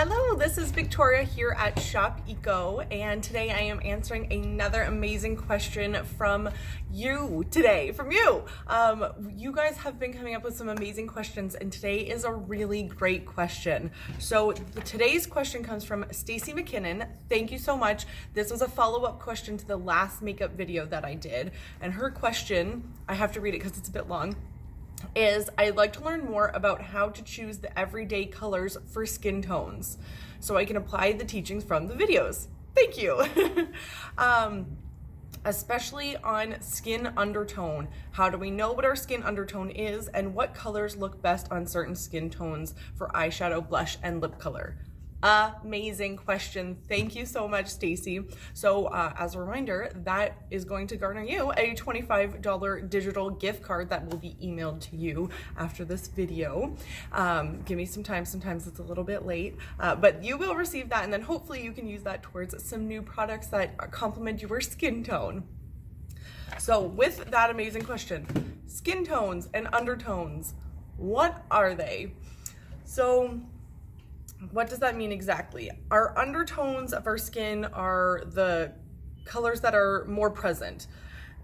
Hello, this is Victoria here at Shop Eco, and today I am answering another amazing question from you today, you guys have been coming up with some amazing questions, and today is a really great question. So today's question comes from Stacy McKinnon. Thank you so much. This was a follow-up question to the last makeup video that I did, and her question, I have to read it because it's a bit long, is I'd like to learn more about how to choose the everyday colors for skin tones so I can apply the teachings from the videos. Thank you. Especially on skin undertone. How do we know what our skin undertone is and what colors look best on certain skin tones for eyeshadow, blush, and lip color? Amazing question. Thank you so much, Stacy. So as a reminder, that is going to garner you a $25 digital gift card that will be emailed to you after this video. Give me some time. Sometimes it's a little bit late, but you will receive that, and then hopefully you can use that towards some new products that complement your skin tone. So with that amazing question, skin tones and undertones, what are they? So what does that mean exactly? Our undertones of our skin are the colors that are more present,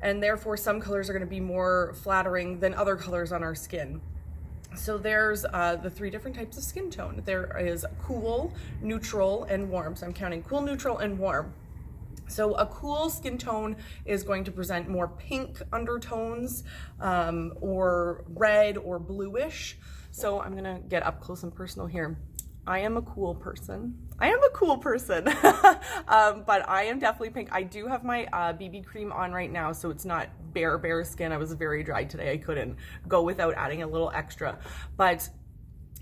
and therefore some colors are going to be more flattering than other colors on our skin. So there's the three different types of skin tone. There is cool, neutral, and warm. So I'm counting cool, neutral, and warm. So a cool skin tone is going to present more pink undertones or red or bluish. So I'm gonna get up close and personal here. I am a cool person. But I am definitely pink. I do have my BB cream on right now, so it's not bare skin. I was very dry today. I couldn't go without adding a little extra. But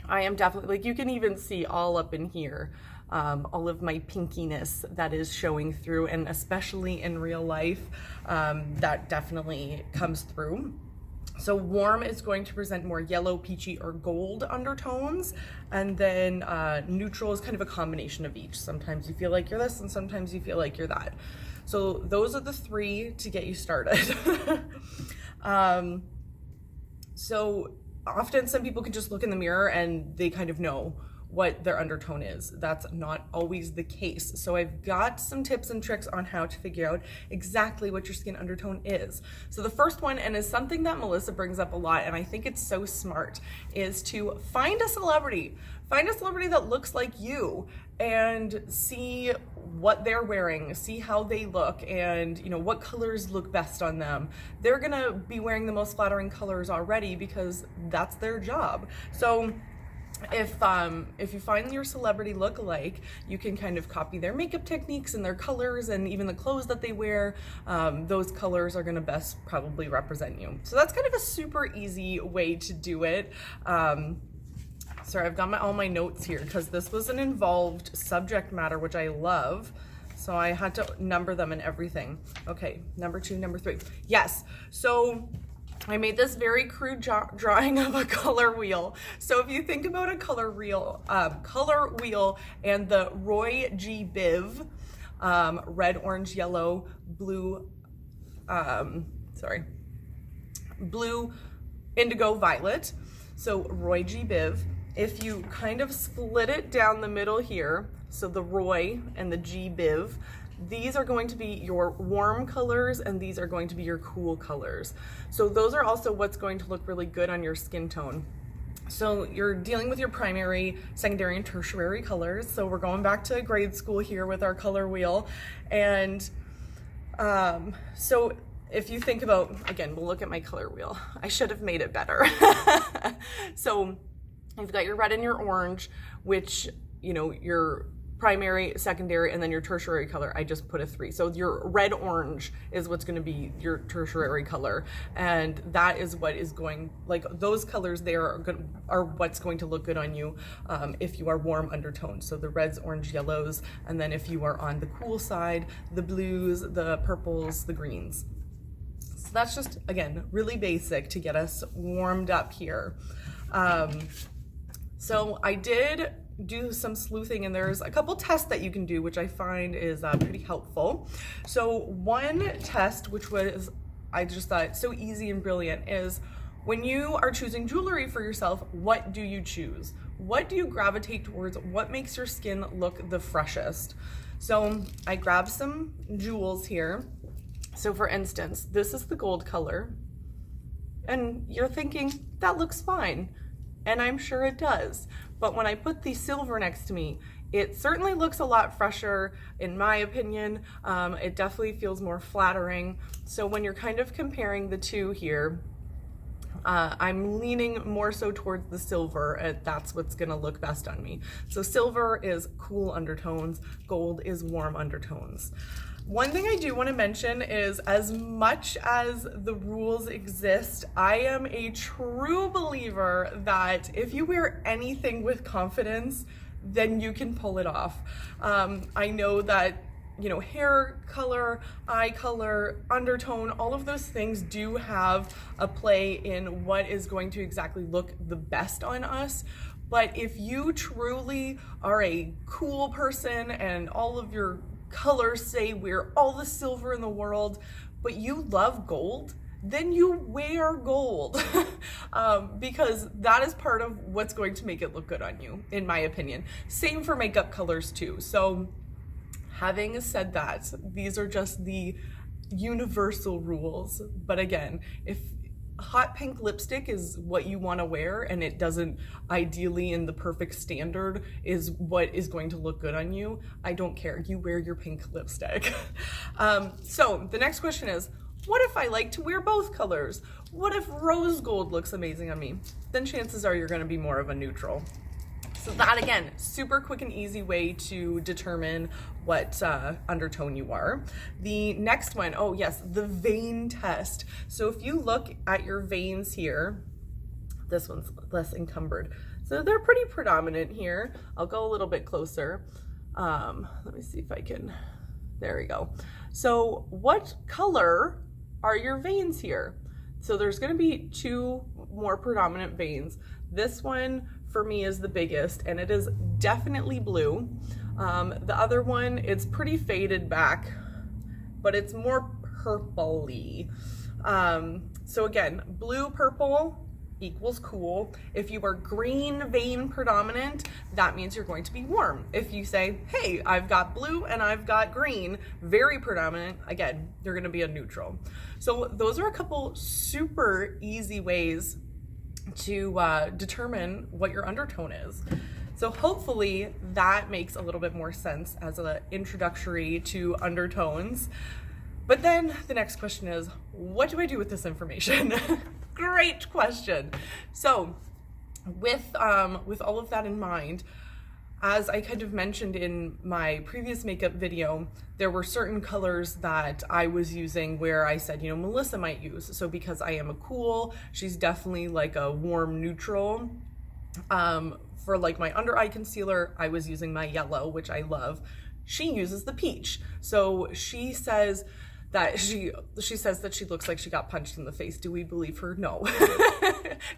I am definitely, like, you can even see all up in here, all of my pinkiness that is showing through, and especially in real life, that definitely comes through. So warm is going to present more yellow, peachy, or gold undertones, and then neutral is kind of a combination of each. Sometimes you feel like you're this, and sometimes you feel like you're that. So those are the three to get you started. So often some people can just look in the mirror and they kind of know what their undertone is. That's not always the case. So I've got some tips and tricks on how to figure out exactly what your skin undertone is. So the first one, and is something that Melissa brings up a lot, and I think it's so smart, is to find a celebrity. Find a celebrity that looks like you and see what they're wearing, see how they look, and what colors look best on them. They're gonna be wearing the most flattering colors already because that's their job. So if you find your celebrity look-alike, you can kind of copy their makeup techniques and their colors and even the clothes that they wear. Those colors are going to best probably represent you. So that's kind of a super easy way to do it. Sorry, I've got all my notes here because this was an involved subject matter, which I love. So I had to number them and everything. Okay, number 2, number 3. Yes, so I made this very crude drawing of a color wheel. So if you think about a color wheel and the Roy G. Biv, red, orange, yellow, blue, blue, indigo, violet. So Roy G. Biv, if you kind of split it down the middle here, so the Roy and the G. Biv, these are going to be your warm colors and these are going to be your cool colors. So those are also what's going to look really good on your skin tone. So you're dealing with your primary, secondary, and tertiary colors. So we're going back to grade school here with our color wheel. And so if you think about, again, we'll look at my color wheel. I should have made it better. So you've got your red and your orange, which, your primary, secondary, and then your tertiary color. I just put a 3. So your red orange is what's going to be your tertiary color, and that is what is going, like, those colors there are what's going to look good on you if you are warm undertones. So the reds, orange, yellows, and then if you are on the cool side, the blues, the purples, the greens. So that's just, again, really basic to get us warmed up here. So I did do some sleuthing, and there's a couple tests that you can do, which I find is pretty helpful. So one test, which was, I just thought so easy and brilliant, is When you are choosing jewelry for yourself, what do you choose? What do you gravitate towards? What makes your skin look the freshest? So I grabbed some jewels here. So for instance, this is the gold color, and you're thinking, that looks fine. And I'm sure it does. But when I put the silver next to me, it certainly looks a lot fresher, in my opinion. It definitely feels more flattering. So when you're kind of comparing the two here, I'm leaning more so towards the silver, and that's what's gonna look best on me. So silver is cool undertones, gold is warm undertones. One thing I do want to mention is, as much as the rules exist, I am a true believer that if you wear anything with confidence, then you can pull it off. I know that, you know, hair color, eye color, undertone, all of those things do have a play in what is going to exactly look the best on us. But if you truly are a cool person and all of your colors say wear all the silver in the world, but you love gold, then you wear gold because that is part of what's going to make it look good on you, in my opinion. Same for makeup colors too. So having said that, these are just the universal rules. But again, if hot pink lipstick is what you want to wear and it doesn't ideally in the perfect standard is what is going to look good on you, I don't care. You wear your pink lipstick. So the next question is, what if I like to wear both colors? What if rose gold looks amazing on me? Then chances are you're going to be more of a neutral. So that, again, super quick and easy way to determine what undertone you are. The next one, oh yes, the vein test. So if you look at your veins here, this one's less encumbered. So they're pretty predominant here. I'll go a little bit closer. Let me see if I can, there we go. So what color are your veins here? So there's gonna be two more predominant veins. This one for me is the biggest, and it is definitely blue. The other one, it's pretty faded back, but it's more purpley. So again, blue, purple equals cool. If you are green vein predominant, that means you're going to be warm. If you say, hey, I've got blue and I've got green, very predominant, again, you're gonna be a neutral. So those are a couple super easy ways to determine what your undertone is. So hopefully that makes a little bit more sense as an introductory to undertones. But then the next question is, what do I do with this information? Great question. So with all of that in mind, as I kind of mentioned in my previous makeup video, there were certain colors that I was using where I said, you know, Melissa might use. So because I am a cool, she's definitely like a warm neutral. For like my under eye concealer, I was using my yellow, which I love. She uses the peach. So she says that she says that she looks like she got punched in the face. Do we believe her? No,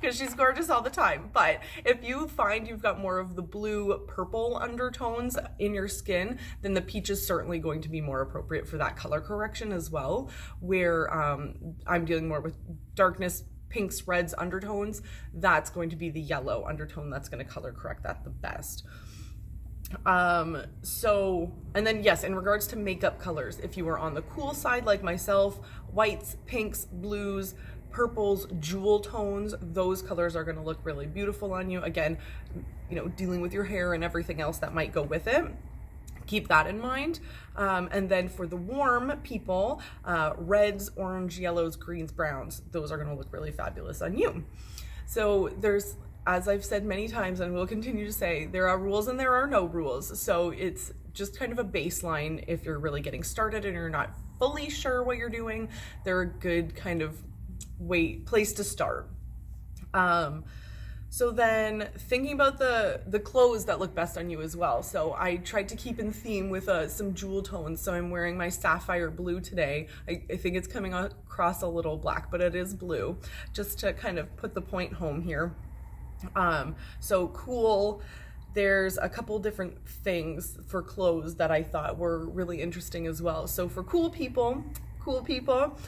because she's gorgeous all the time. But if you find you've got more of the blue purple undertones in your skin, then the peach is certainly going to be more appropriate for that color correction as well, where I'm dealing more with darkness, pinks, reds, undertones. That's going to be the yellow undertone that's going to color correct that the best. And then yes, in regards to makeup colors, if you are on the cool side like myself, whites, pinks, blues, purples, jewel tones, those colors are going to look really beautiful on you. Again, you know, dealing with your hair and everything else that might go with it, keep that in mind. And then for the warm people, reds, orange, yellows, greens, browns, those are going to look really fabulous on you. So there's, as I've said many times and will continue to say, there are rules and there are no rules. So it's just kind of a baseline. If you're really getting started and you're not fully sure what you're doing, they're a good kind of place to start. So then thinking about the clothes that look best on you as well. So I tried to keep in theme with some jewel tones. So I'm wearing my sapphire blue today. I think it's coming across a little black, but it is blue, just to kind of put the point home here. So cool. There's a couple different things for clothes that I thought were really interesting as well. So for cool people, cool people.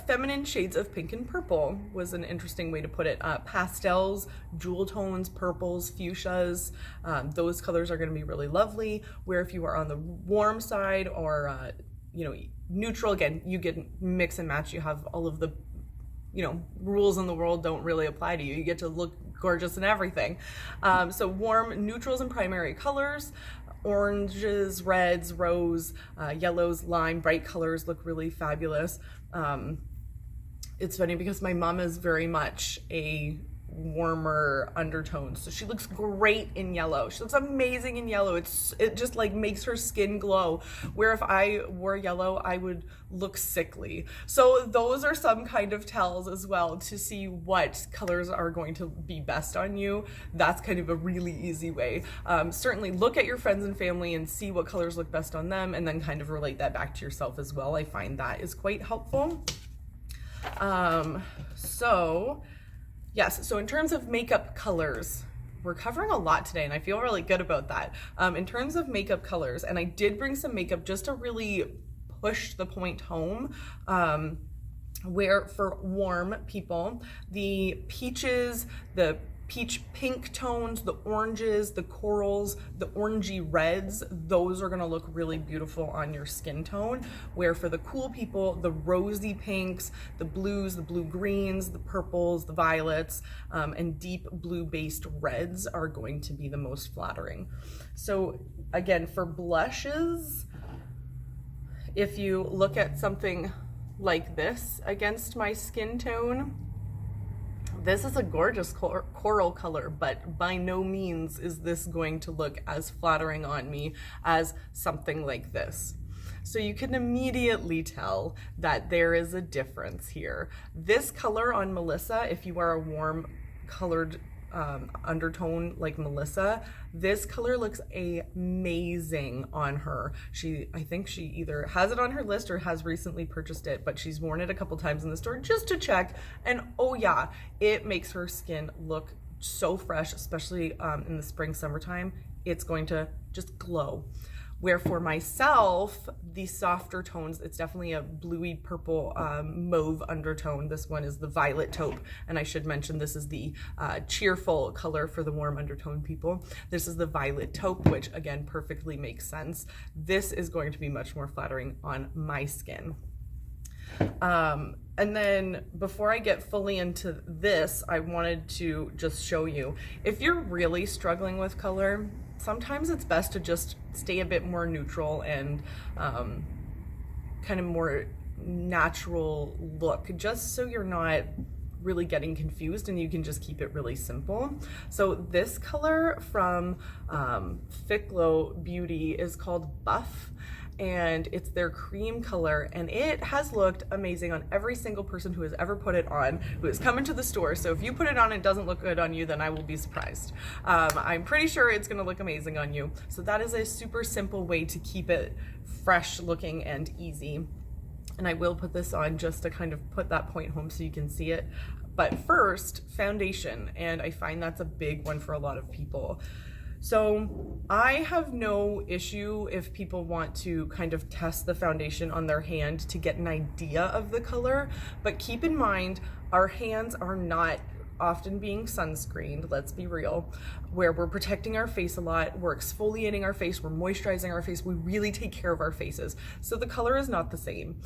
Feminine shades of pink and purple was an interesting way to put it. Pastels, jewel tones, purples, fuchsias, those colors are going to be really lovely. Where if you are on the warm side or neutral, again, you get mix and match. You have all of the rules in the world don't really apply to you. You get to look gorgeous and everything. So warm neutrals and primary colors. Oranges, reds, rose, yellows, lime, bright colors look really fabulous. It's funny because my mom is very much a warmer undertones, so she looks great in yellow. She looks amazing in yellow. It just like makes her skin glow, where if I wore yellow I would look sickly. So those are some kind of tells as well to see what colors are going to be best on you. That's kind of a really easy way. Certainly look at your friends and family and see what colors look best on them, and then kind of relate that back to yourself as well. I find that is quite helpful. Yes, so in terms of makeup colors, we're covering a lot today and I feel really good about that. In terms of makeup colors, and I did bring some makeup just to really push the point home, where for warm people, the peaches, the peach pink tones, the oranges, the corals, the orangey reds, those are gonna look really beautiful on your skin tone. Where for the cool people, the rosy pinks, the blues, the blue greens, the purples, the violets, and deep blue based reds are going to be the most flattering. So again, for blushes, if you look at something like this against my skin tone, this is a gorgeous coral color, but by no means is this going to look as flattering on me as something like this. So you can immediately tell that there is a difference here. This color on Melissa, if you are a warm colored undertone like Melissa, this color looks amazing on her. I think she either has it on her list or has recently purchased it, but she's worn it a couple times in the store just to check, and oh yeah, it makes her skin look so fresh, especially in the spring, summertime. It's going to just glow. Where for myself, the softer tones, it's definitely a bluey purple mauve undertone. This one is the violet taupe, and I should mention this is the cheerful color for the warm undertone people. This is the violet taupe, which again perfectly makes sense. This is going to be much more flattering on my skin. And then before I get fully into this, I wanted to just show you, if you're really struggling with color, sometimes it's best to just stay a bit more neutral and kind of more natural look, just so you're not really getting confused and you can just keep it really simple. So this color from Fit Glow Beauty is called Buff, and it's their cream color, and it has looked amazing on every single person who has ever put it on, who has come into the store. So if you put it on and it doesn't look good on you, then I will be surprised. I'm pretty sure it's gonna look amazing on you. So that is a super simple way to keep it fresh looking and easy. And I will put this on just to kind of put that point home so you can see it. But first, foundation, and I find that's a big one for a lot of people. So I have no issue if people want to kind of test the foundation on their hand to get an idea of the color, but keep in mind, our hands are not often being sunscreened, let's be real, where we're protecting our face a lot, we're exfoliating our face, we're moisturizing our face, we really take care of our faces. So the color is not the same.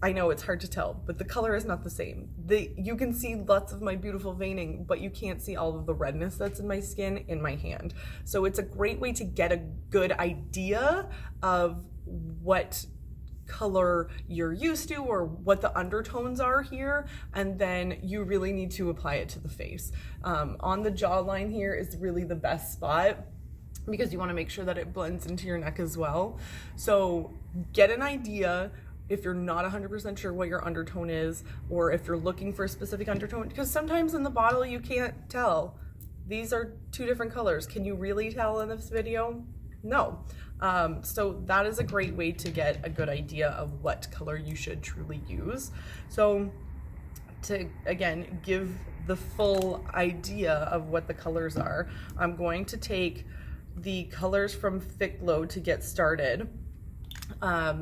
I know it's hard to tell, but the color is not the same. You can see lots of my beautiful veining, but you can't see all of the redness that's in my skin in my hand. So it's a great way to get a good idea of what color you're used to or what the undertones are here, and then you really need to apply it to the face. On the jawline here is really the best spot, because you want to make sure that it blends into your neck as well. So get an idea. If you're not 100% sure what your undertone is, or if you're looking for a specific undertone, because sometimes in the bottle you can't tell. These are two different colors. Can you really tell in this video? No. So that is a great way to get a good idea of what color you should truly use. So to, again, give the full idea of what the colors are, I'm going to take the colors from Fit Glow to get started.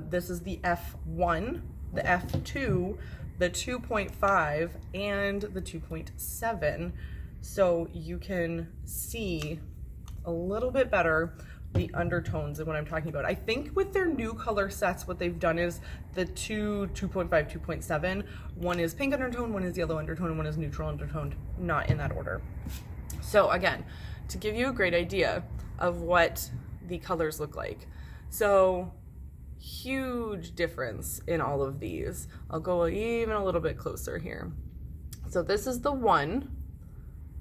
This is the F1, the F2, the 2.5, and the 2.7, so you can see a little bit better the undertones and what I'm talking about. I think with their new color sets, what they've done is the 2.5, 2.7, one is pink undertone, one is yellow undertone, and one is neutral undertone, not in that order. So again, to give you a great idea of what the colors look like. So huge difference in all of these. I'll go even a little bit closer here. So this is the 1,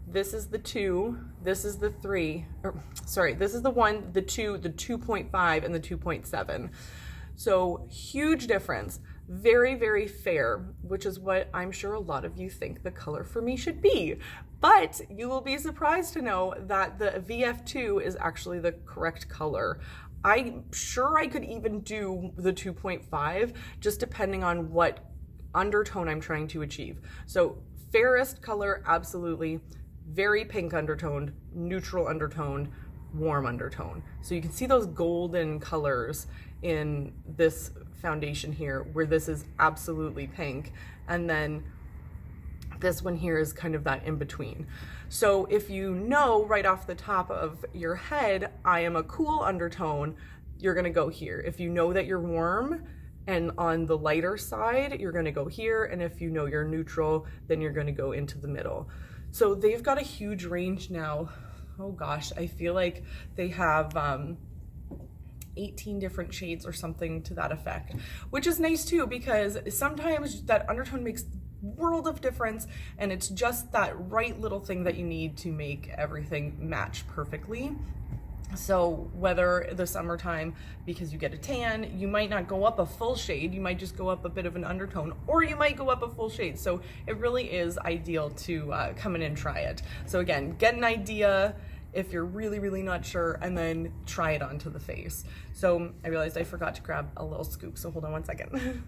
this is the 2, this is the 3, this is the 1, the 2, the 2.5, and the 2.7. So huge difference. Very, very fair, which is what I'm sure a lot of you think the color for me should be. But you will be surprised to know that the VF2 is actually the correct color. I'm sure I could even do the 2.5, just depending on what undertone I'm trying to achieve. So fairest color, absolutely. Very pink undertoned, neutral undertoned, warm undertone. So you can see those golden colors in this foundation here, where this is absolutely pink, and then this one here is kind of that in between. So if you know right off the top of your head, I am a cool undertone, you're gonna go here. If you know that you're warm and on the lighter side, you're gonna go here, and if you know you're neutral, then you're gonna go into the middle. So they've got a huge range now. Oh gosh, I feel like they have 18 different shades or something to that effect, which is nice too, because sometimes that undertone makes world of difference, and it's just that right little thing that you need to make everything match perfectly. So whether the summertime, because you get a tan, you might not go up a full shade, you might just go up a bit of an undertone, or you might go up a full shade. So it really is ideal to come in and try it. So again, get an idea if you're really, really not sure, and then try it onto the face. So I realized I forgot to grab a little scoop, so hold on one second.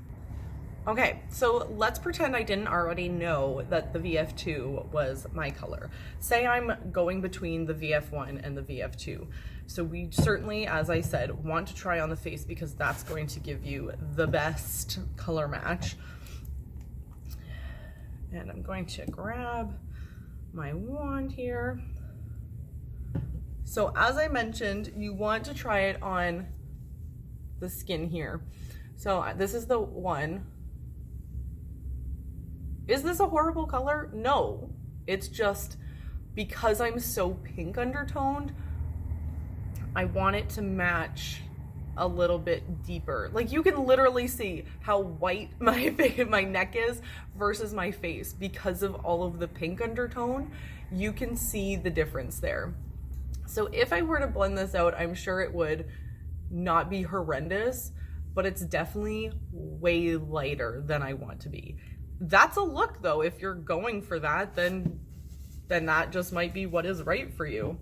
Okay, so let's pretend I didn't already know that the VF2 was my color. Say I'm going between the VF1 and the VF2. So we certainly, as I said, want to try on the face because that's going to give you the best color match. And I'm going to grab my wand here. So as I mentioned, you want to try it on the skin here. So this is the 1. Is this a horrible color? No, it's just because I'm so pink undertoned, I want it to match a little bit deeper. Like you can literally see how white my neck is versus my face because of all of the pink undertone. You can see the difference there. So if I were to blend this out, I'm sure it would not be horrendous, but it's definitely way lighter than I want to be. That's a look though. If you're going for that, then that just might be what is right for you.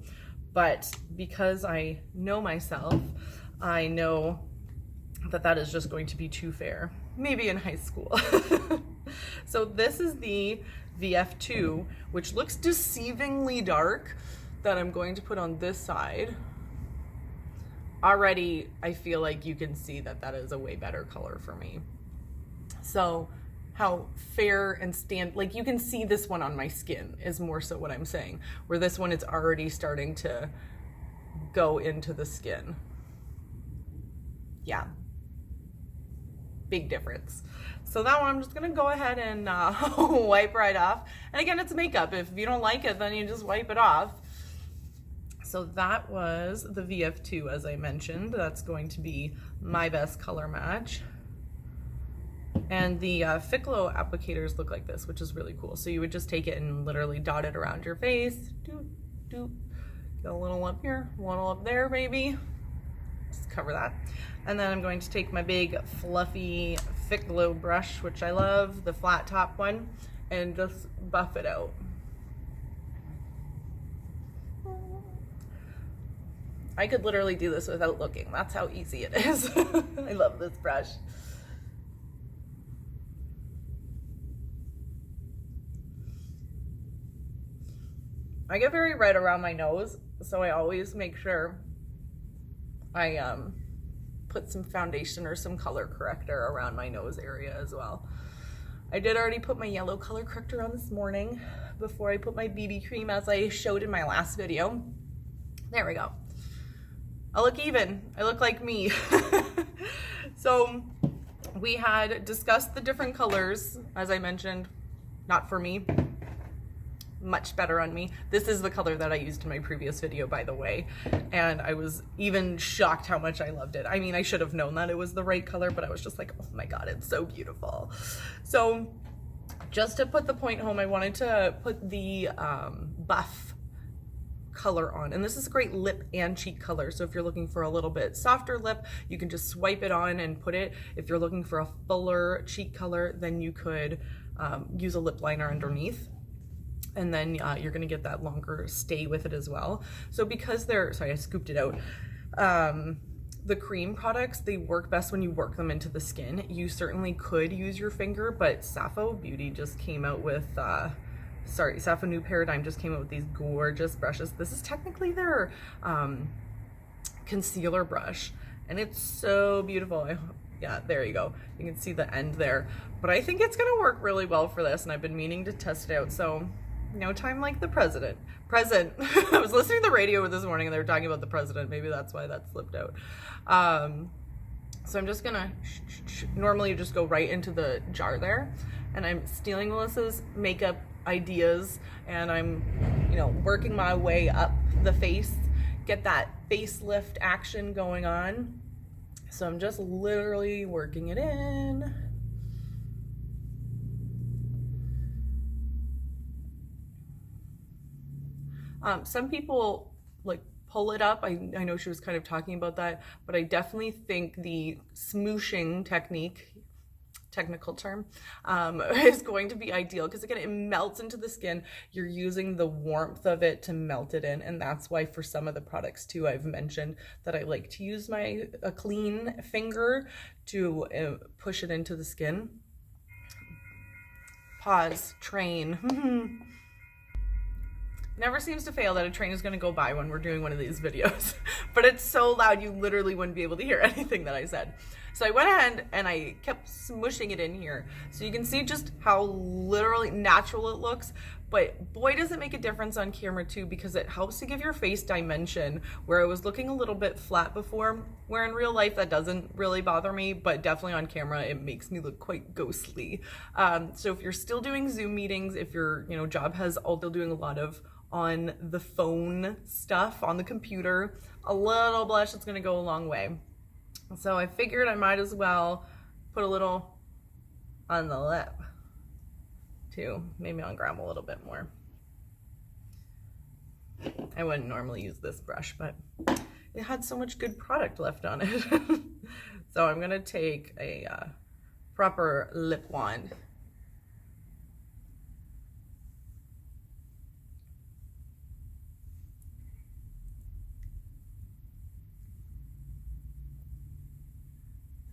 But because I know myself, I know that that is just going to be too fair. Maybe in high school. So this is the VF2, which looks deceivingly dark, that I'm going to put on this side. Already, I feel like you can see that that is a way better color for me. So how fair and like you can see this one on my skin is more so what I'm saying, where this one is already starting to go into the skin. Yeah, big difference. So that one I'm just gonna go ahead and wipe right off. And again, it's makeup. If you don't like it, then you just wipe it off. So that was the VF2, as I mentioned. That's going to be my best color match. And the Ficlo applicators look like this, which is really cool. So you would just take it and literally dot it around your face. Doop, doop. Get a little up here, a little up there, maybe. Just cover that. And then I'm going to take my big fluffy Ficlo brush, which I love, the flat top one, and just buff it out. I could literally do this without looking. That's how easy it is. I love this brush. I get very red around my nose, so I always make sure I put put some foundation or some color corrector around my nose area as well. I did already put my yellow color corrector on this morning before I put my BB cream, as I showed in my last video. There we go. I look even. I look like me. So we had discussed the different colors, as I mentioned, not for me, much better on me. This is the color that I used in my previous video, by the way, and I was even shocked how much I loved it. I mean, I should have known that it was the right color, but I was just like, oh my god, it's so beautiful. So just to put the point home, I wanted to put the buff color on, and this is a great lip and cheek color. So if you're looking for a little bit softer lip, you can just swipe it on and put it. If you're looking for a fuller cheek color, then you could use a lip liner underneath, and then you're gonna get that longer stay with it as well. So because they're, sorry, I scooped it out. The cream products, they work best when you work them into the skin. You certainly could use your finger, but Sappho Beauty just came out with, Sappho New Paradigm just came out with these gorgeous brushes. This is technically their concealer brush, and it's so beautiful. Yeah, there you go. You can see the end there. But I think it's gonna work really well for this, and I've been meaning to test it out. So no time like the present. I was listening to the radio this morning and they were talking about the president. Maybe that's why that slipped out. So I'm just gonna, normally you just go right into the jar there, and I'm stealing Melissa's makeup ideas, and I'm, you know, working my way up the face, get that facelift action going on. So I'm just literally working it in. Some people like pull it up. I know she was kind of talking about that, but I definitely think the smooshing technique, technical term, is going to be ideal, because again, it melts into the skin. You're using the warmth of it to melt it in, and that's why for some of the products too, I've mentioned that I like to use a clean finger to push it into the skin. Pause, train. Never seems to fail that a train is going to go by when we're doing one of these videos, but it's so loud you literally wouldn't be able to hear anything that I said. So I went ahead and I kept smushing it in here, so you can see just how literally natural it looks. But boy, does it make a difference on camera too, because it helps to give your face dimension, where I was looking a little bit flat before, where in real life that doesn't really bother me, but definitely on camera it makes me look quite ghostly. So if you're still doing Zoom meetings, if your job has also doing a lot of on the phone stuff, on the computer, a little blush is going to go a long way. So I figured I might as well put a little on the lip too, maybe on Graham a little bit more. I wouldn't normally use this brush, but it had so much good product left on it. So I'm going to take a proper lip wand.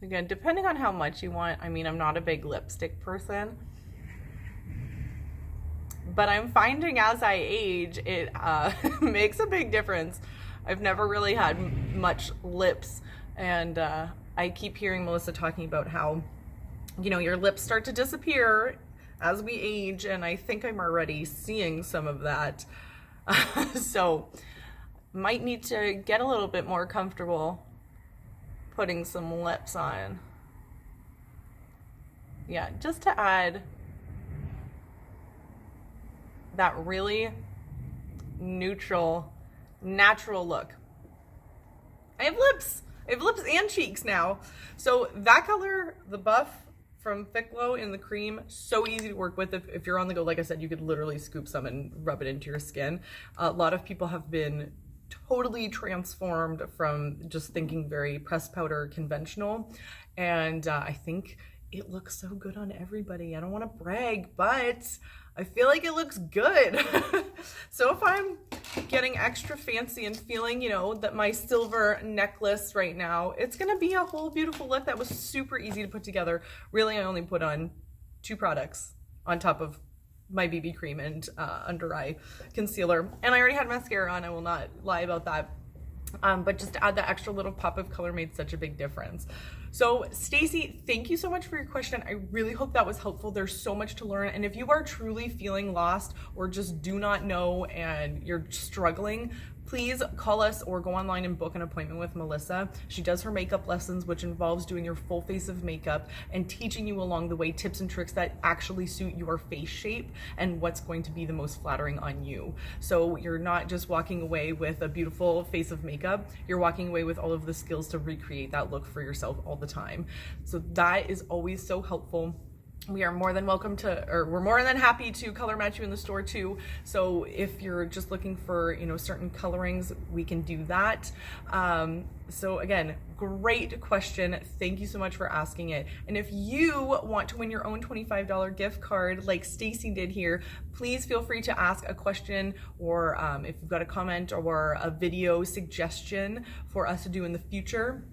Again, depending on how much you want. I mean, I'm not a big lipstick person, but I'm finding as I age, it makes a big difference. I've never really had much lips, and I keep hearing Melissa talking about how, your lips start to disappear as we age, and I think I'm already seeing some of that. So might need to get a little bit more comfortable putting some lips on. Yeah, just to add that really neutral, natural look. I have lips and cheeks now. So that color, the buff from Thick Glow in the cream, so easy to work with. If you're on the go, like I said, you could literally scoop some and rub it into your skin. A lot of people have been totally transformed from just thinking very pressed powder conventional, and I think it looks so good on everybody. I don't want to brag, but I feel like it looks good. So if I'm getting extra fancy and feeling, that my silver necklace right now, it's gonna be a whole beautiful look that was super easy to put together. Really, I only put on 2 products on top of my BB cream and under eye concealer, and I already had mascara on. I will not lie about that. But just to add that extra little pop of color made such a big difference. So Stacy, thank you so much for your question. I really hope that was helpful. There's so much to learn. And if you are truly feeling lost or just do not know and you're struggling, please call us or go online and book an appointment with Melissa. She does her makeup lessons, which involves doing your full face of makeup and teaching you along the way tips and tricks that actually suit your face shape and what's going to be the most flattering on you. So you're not just walking away with a beautiful face of makeup, you're walking away with all of the skills to recreate that look for yourself all the time. So that is always so helpful. We are more than welcome to, or we're more than happy to color match you in the store too. So if you're just looking for, certain colorings, we can do that. So again, great question. Thank you so much for asking it. And if you want to win your own $25 gift card like Stacy did here, please feel free to ask a question or if you've got a comment or a video suggestion for us to do in the future.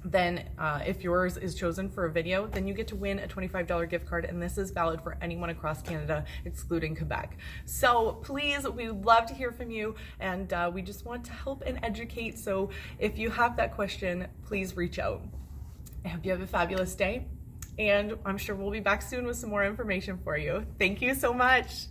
Then if yours is chosen for a video, then you get to win a $25 gift card, and this is valid for anyone across Canada, excluding Quebec. So please, we'd love to hear from you, and we just want to help and educate. So if you have that question, please reach out. I hope you have a fabulous day, and I'm sure we'll be back soon with some more information for you. Thank you so much.